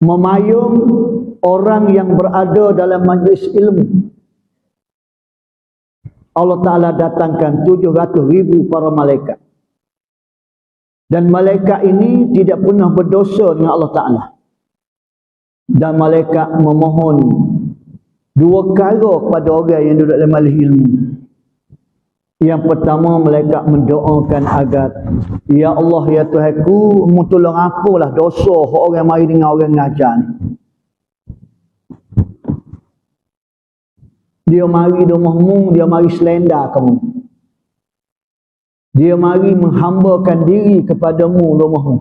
memayung orang yang berada dalam majlis ilmu. Allah Ta'ala datangkan 700,000 para malaikat. Dan malaikat ini tidak pernah berdosa dengan Allah Ta'ala. Dan malaikat memohon 2 perkara kepada orang yang duduk dalam majlis ilmu. Yang pertama, malaikat mendoakan agar, ya Allah, ya Tuhanku, mu tolong apalah dosa orang mari dengan orang ngajar ni. Dia mari rumahmu, dia mari selenda kamu. Dia mari menghambakan diri kepadamu rumahmu.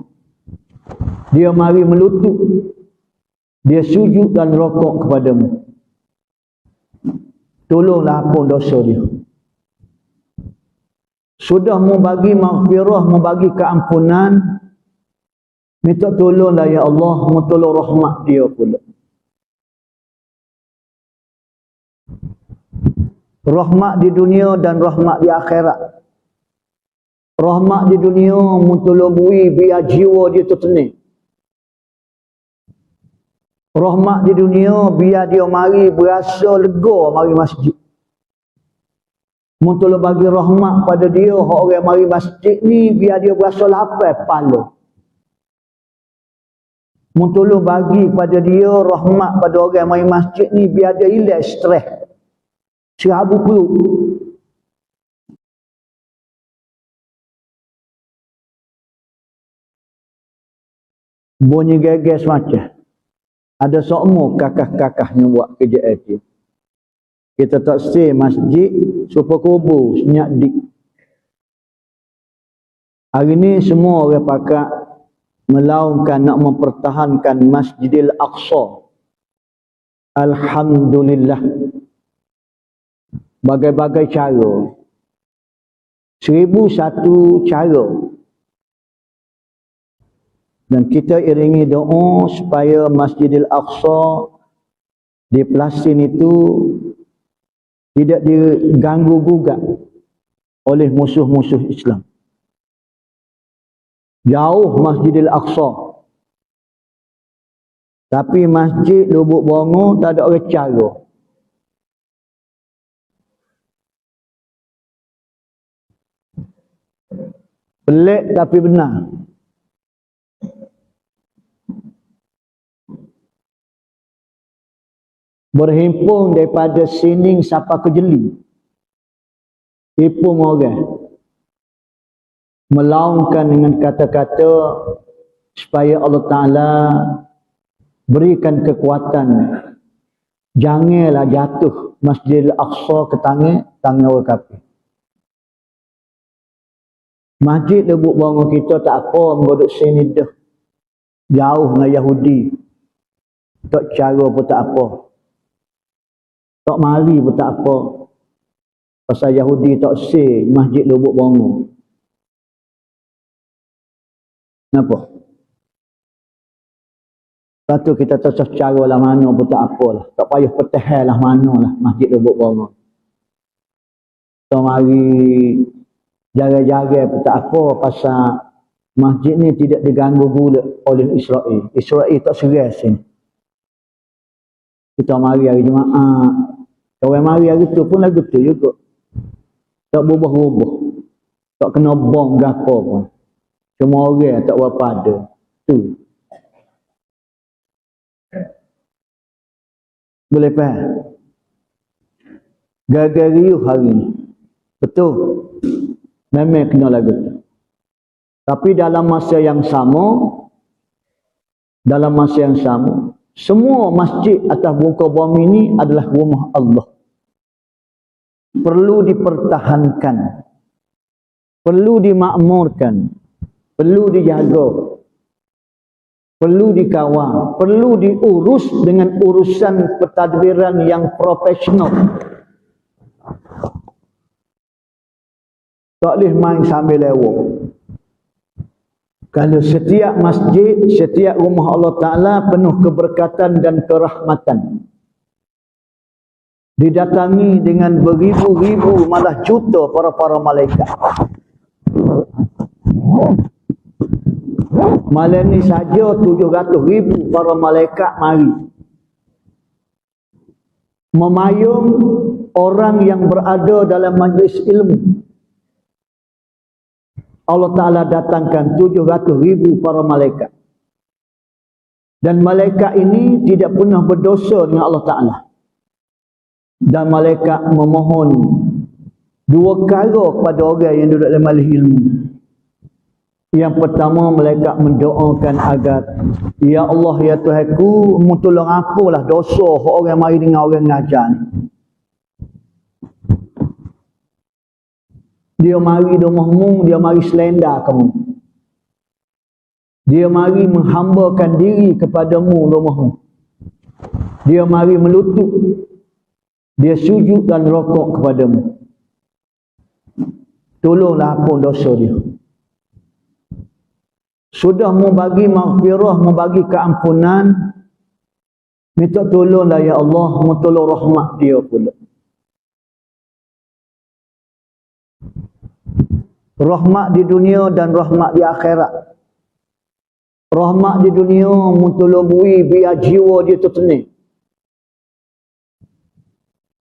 Dia mari melutut. Dia sujud dan rokok kepadamu. Tolonglah ampun dosa dia. Sudah mau bagi maghfirah, mau bagi keampunan, minta tolonglah ya Allah, mau tolong rahmat dia pula. Rahmat di dunia dan rahmat di akhirat. Rahmat di dunia mau tolong bui biar jiwa dia tertenang. Rahmat di dunia biar dia mari berasa lega mari masjid. Tolong bagi rahmat pada dia orang mari masjid ni biar dia berasa lapar kepala. Tolong bagi pada dia rahmat pada orang mari masjid ni biar dia hilang stres. Serabu perut. Bunyi geges macam. Ada semua kakak-kakaknya buat kerja itu. Kita tak stay masjid, supaya kubur, senyak dik. Hari ni semua orang pakat melaungkan nak mempertahankan Masjidil Aqsa. Alhamdulillah. Bagai-bagai cara. 1001 cara. Dan kita iringi doa supaya Masjidil Aqsa di Palestin itu tidak diganggu gugat oleh musuh-musuh Islam. Jauh Masjidil Aqsa. Tapi Masjid Lubuk Bongo tak ada orang cara. Pelik tapi benar. Berhimpun daripada Sining sampai ke Jeli. Himpun orang. Melaungkan dengan kata-kata supaya Allah Ta'ala berikan kekuatan. Janganlah jatuh Masjidil Aqsa ke tangan orang kafir. Masjid Lubuk Bongo kita tak apa mengodok sini dah. Jauh dengan Yahudi. Tak cara pun tak apa. Tak mari pun tak apa. Pasal Yahudi tak say Masjid Lubuk Bongo. Kenapa? Lepas tu kita tak cara lah mana pun tak apalah. Tak payah petahal lah mana lah Masjid Lubuk Bongo. Tak mari jaga-jaga pun tak apa pasal masjid ni tidak diganggu gula oleh Israel. Israel tak serius sini. Kita mari hari Jumaat. Kalau mari hari tu pun lagu tu juga. Tak berubah-ubah. Tak kena bom ke apa pun. Cuma orang tak berapa ada. Tu. Boleh faham? Gagariuh hari ni. Betul. Memang kena lagu tu. Tapi dalam masa yang sama, semua masjid atas muka bumi ini adalah rumah Allah. Perlu dipertahankan. Perlu dimakmurkan. Perlu dijaga. Perlu dikawal. Perlu diurus dengan urusan pentadbiran yang profesional. Tak boleh main sambil lewat. Kalau setiap masjid, setiap rumah Allah Ta'ala penuh keberkatan dan kerahmatan. Didatangi dengan beribu-ribu, malah juta para malaikat. Malam ni saja 700,000 para malaikat mari memayung orang yang berada dalam majlis ilmu. Allah Ta'ala datangkan 700,000 para malaikat. Dan malaikat ini tidak pernah berdosa dengan Allah Ta'ala. Dan malaikat memohon dua perkara kepada orang yang duduk dalam majlis ilmu. Yang pertama, malaikat mendoakan agar, ya Allah, ya Tuhanku, mu tolong apalah dosa orang mari dengan orang ngajar ni. Dia mari rumahmu, dia mari selendar kamu. Dia mari menghambakan diri kepadamu rumahmu. Dia mari melutut. Dia sujud dan rokok kepadamu. Tolonglah ampun dosa dia. Sudah mu bagi maghfirah, mu bagi keampunan, minta tolonglah ya Allah, mu tolong rahmat dia pula. Rahmat di dunia dan rahmat di akhirat. Rahmat di dunia mu tolong bui biar jiwa dia tertenang.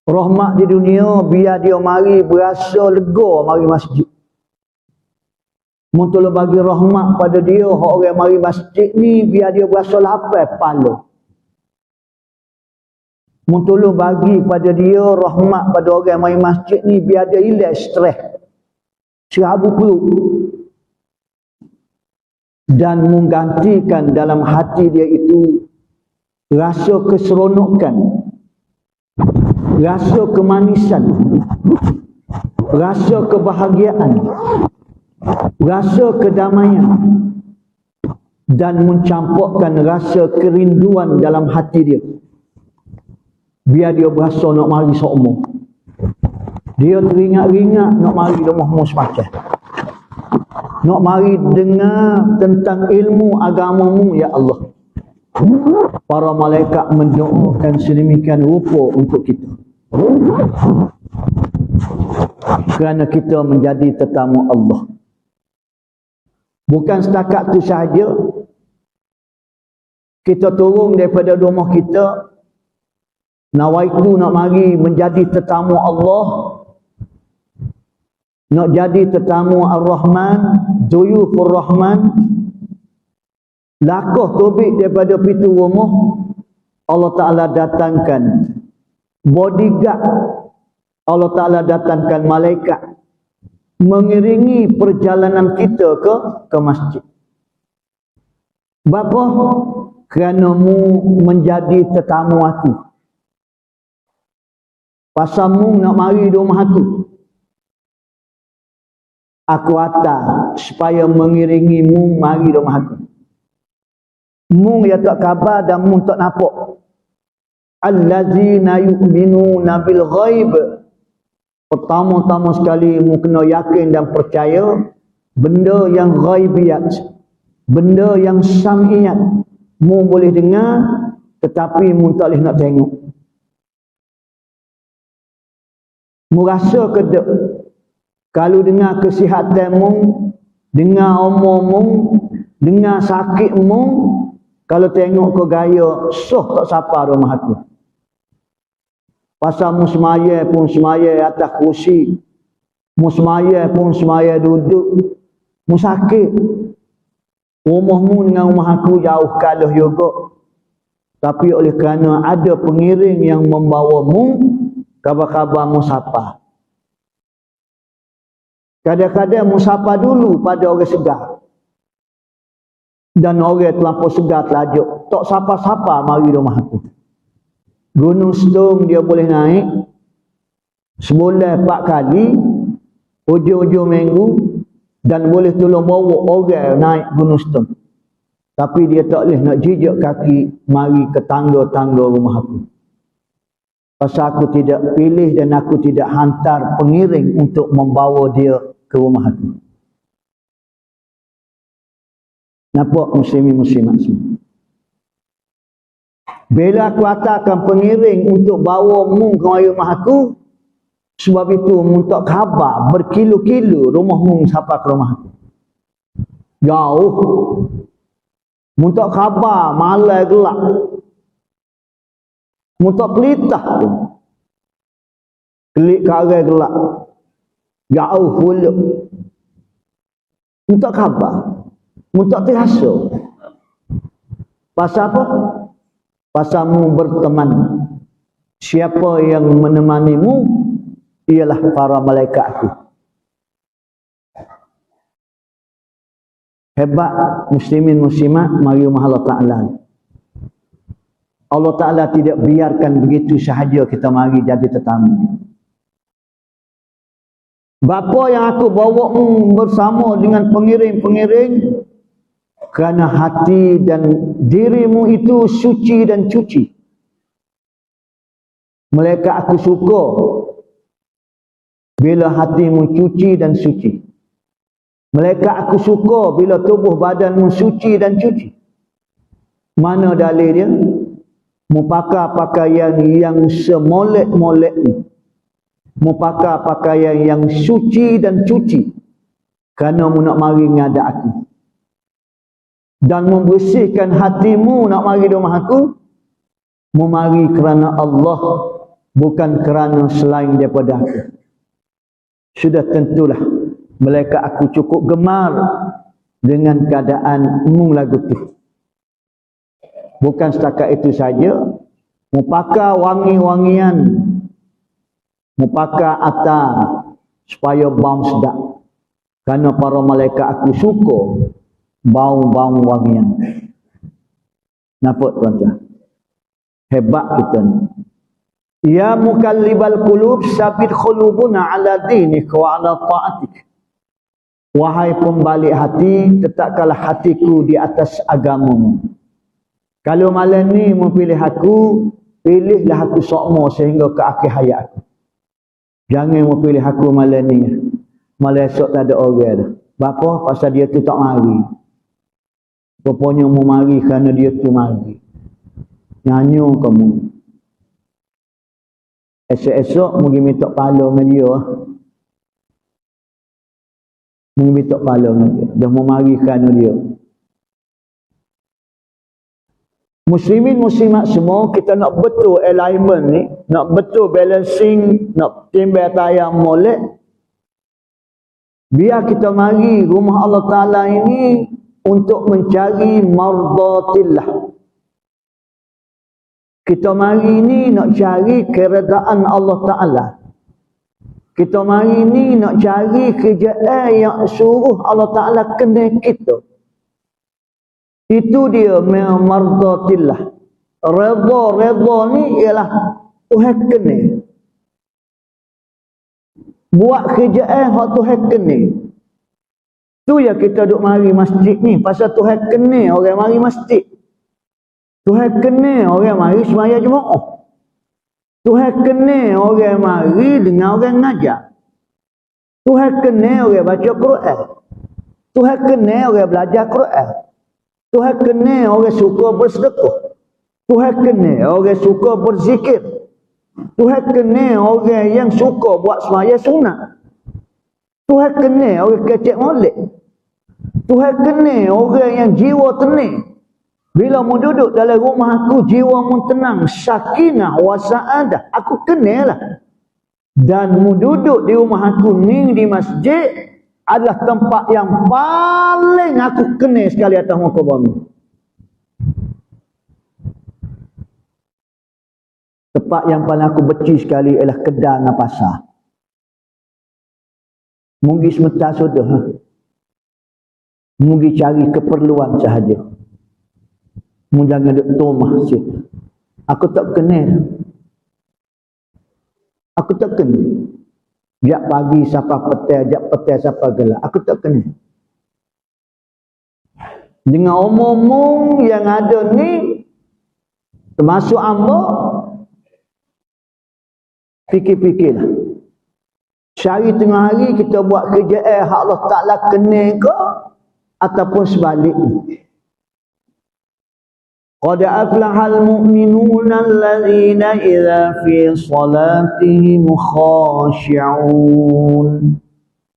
Rahmat di dunia biar dia mari berasa lega mari masjid. Mu tolong bagi rahmat pada dia orang mari masjid ni biar dia berasa lapar kepala. Mu tolong bagi pada dia rahmat pada orang mari masjid ni biar dia hilang stres. Serabu perut. Dan menggantikan dalam hati dia itu rasa keseronokan, rasa kemanisan, rasa kebahagiaan, rasa kedamaian, dan mencampurkan rasa kerinduan dalam hati dia. Biar dia berasa nak mari seumur. Dia teringat-ingat nak mari rumahmu semacam. Nak mari dengar tentang ilmu agamamu ya Allah. Para malaikat mendoakan sedemikian rupa untuk kita. Kerana kita menjadi tetamu Allah. Bukan setakat itu sahaja. Kita turun daripada rumah kita. Nawaitu nak mari menjadi tetamu Allah. Nak jadi tetamu Ar-Rahman, Duyufur Rahman. Lakoh tobik daripada pintu rumah, Allah Ta'ala datangkan bodyguard. Allah Ta'ala datangkan malaikat mengiringi perjalanan kita ke masjid. Bapa? Kerana mu menjadi tetamu aku. Pasal mu nak mari di rumah aku. Aku atas supaya mengiringimu mari di rumah aku. Mu ya tak khabar dan mu tak nampak. Allazina yu'minuna bil ghaib. Pertama-tama sekali mu kena yakin dan percaya benda yang ghaibiyat, benda yang sam'iyat. Mu boleh dengar tetapi mu tak boleh nak tengok. Mu rasa kedek kalau dengar kesihatanmu, dengar umurmu, dengar sakitmu, kalau tengok ke gaya, tak siapa rumah aku. Pasal mu semaya pun semaya atas kursi, mu semaya pun semaya duduk, mu sakit. Rumahmu dengan rumah aku jauh kalah juga. Tapi oleh kerana ada pengiring yang membawamu, khabar-khabar mu sapa. Kadang-kadang mu sapa dulu pada orang segar. Dan orang terlampau segar telajuk. Tak sapa-sapa mari rumah aku. Gunung Sedung dia boleh naik sebulan 4 kali, hujung-hujung minggu, dan boleh tolong bawa orang naik Gunung Sedung. Tapi dia tak boleh nak jijak kaki mari ke tangga-tangga rumah aku. Pasal aku tidak pilih dan aku tidak hantar pengiring untuk membawa dia ke rumah aku. Nampak muslimin-muslimat semua? Bila aku hantarkan pengiring untuk bawa mu ke rumah aku, sebab itu mu tak khabar berkilo-kilo rumah mu sampai ke rumah aku. Jauh. Muntak khabar malai gelap. Muntak pelitah tu. Kelik karai gelap. Jauh huluk. Muntak khabar. Muntak terasa. Pasal apa? Pasalmu berteman. Siapa yang menemanimu ialah para malaikat aku. Hebat muslimin muslimat mari rumah Allah Ta'ala. Allah Ta'ala tidak biarkan begitu sahaja kita mari jadi tetamu. Bapa yang aku bawa bersama dengan pengiring-pengiring, kerana hati dan dirimu itu suci dan cuci. Mereka aku suka bila hatimu cuci dan suci. Mereka aku suka bila tubuh badanmu suci dan cuci. Mana dalil dia? Mu pakai pakaian yang semolek-molek ni. Mu pakai pakaian yang suci dan cuci. Kerana mu nak mari ngada aku. Dan membersihkan hatimu nak mari di rumah aku. Mu mari kerana Allah, bukan kerana selain daripada aku. Sudah tentulah mereka aku cukup gemar dengan keadaan lagu tu. Bukan setakat itu saja, mu pakai wangi-wangian, mu pakai atar supaya bau sedap. Kerana para malaikat aku suka bau-bau wangian. Nampak tuan-tuan? Hebat kita ni. Ya mukallibal qulub sabit khulubuna ala dinik wa ala ta'atik. Wahai pembalik hati, tetapkanlah hatiku di atas agamamu. Kalau malam ni mau pilih aku, pilihlah aku sokmo sehingga ke akhir hayat aku. Jangan mau pilih aku malam ni. Malam esok tak ada orang dah. Bapa? Pasal dia tu tak mari. Rupanya mau mari kerana dia tu mari. Nyanyo kamu. Esok-esok mungkin minta pahala dengan dia. Mungkin minta pahala dengan dia. Dah mau mari kerana dia. Muslimin muslimat semua, kita nak betul alignment ni, nak betul balancing, nak timbang tayang molek. Biar kita mari rumah Allah Ta'ala ini untuk mencari mardatillah. Kita mari ni nak cari keredaan Allah Ta'ala. Kita mari ni nak cari kerjaan yang suruh Allah Ta'ala kena kita. Itu dia mardatillah. Redha ni ialah Tuhan kena. Buat kerjaan hak Tuhan kena. Tu ya kita duk mari masjid ni. Pasal Tuhan kena orang mari masjid. Tuhan kena orang mari sembahyang Jumaat. Tuhan kena orang mari dengan orang ngajar. Tuhan kena orang baca Quran. Tuhan kena orang belajar Quran. Tuhan kena orang suka bersedekah. Tuhan kena orang suka berzikir. Tuhan kena orang yang suka buat sembahyang sunat. Tuhan kena orang kecek molek. Tuhan kena orang yang jiwa tenang. Bila mu duduk dalam rumah aku, jiwa mu tenang, sakinah wa sa'adah. Aku kenalah. Dan mu duduk di rumah aku ni di masjid adalah tempat yang paling aku kenal sekali atas muka bumi. Tempat yang paling aku benci sekali ialah kedai dan pasar. Mungkin sebentar sudah. Mungkin cari keperluan sahaja. Mungkin jangan duduk tomah situ. Aku tak kenal. Aku tak kenal. Jak pagi siapa petang, jak petang siapa gelap. Aku tak kenal. Dengan omong-omong yang ada ni, termasuk hamba, fikir-fikirlah. Sehari tengah hari kita buat kerjaan hak Allah Ta'ala kena ke, ataupun sebaliknya. Qad aflahal mu'minuna alladhina idza fi salatihim khashi'un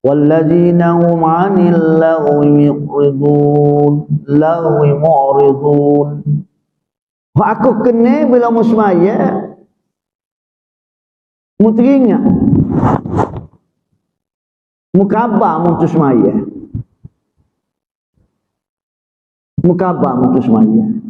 walladzina hum 'anil lagwi mu'ridun. Aku kena bila mu semaya, mu teringat, mu khabar mu tu semaya, mu khabar mu tu semaya.